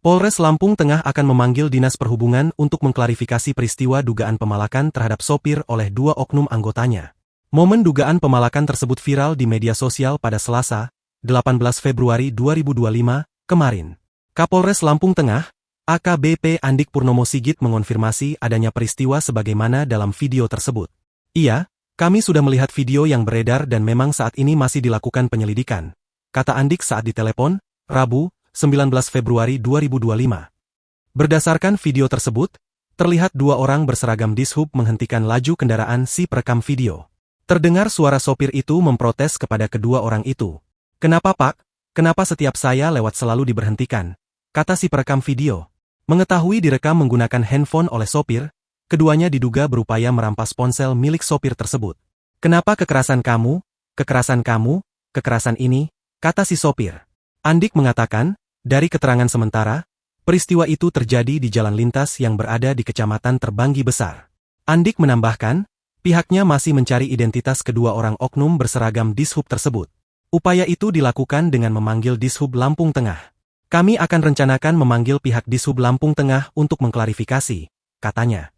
Polres Lampung Tengah akan memanggil Dinas Perhubungan untuk mengklarifikasi peristiwa dugaan pemalakan terhadap sopir oleh 2 oknum anggotanya. Momen dugaan pemalakan tersebut viral di media sosial pada Selasa, 18 Februari 2025, kemarin. Kapolres Lampung Tengah, AKBP Andik Purnomo Sigit mengonfirmasi adanya peristiwa sebagaimana dalam video tersebut. Iya, kami sudah melihat video yang beredar dan memang saat ini masih dilakukan penyelidikan, kata Andik saat ditelepon, Rabu, 19 Februari 2025. Berdasarkan video tersebut, terlihat 2 orang berseragam dishub menghentikan laju kendaraan si perekam video. Terdengar suara sopir itu memprotes kepada kedua orang itu. "Kenapa Pak? Kenapa setiap saya lewat selalu diberhentikan?" kata si perekam video. Mengetahui direkam menggunakan handphone oleh sopir, keduanya diduga berupaya merampas ponsel milik sopir tersebut. "Kenapa kekerasan kamu? Kekerasan kamu? Kekerasan ini?" kata si sopir. Andik mengatakan, dari keterangan sementara, peristiwa itu terjadi di jalan lintas yang berada di Kecamatan Terbanggi Besar. Andik menambahkan, pihaknya masih mencari identitas kedua orang oknum berseragam dishub tersebut. Upaya itu dilakukan dengan memanggil Dishub Lampung Tengah. "Kami akan rencanakan memanggil pihak Dishub Lampung Tengah untuk mengklarifikasi," katanya.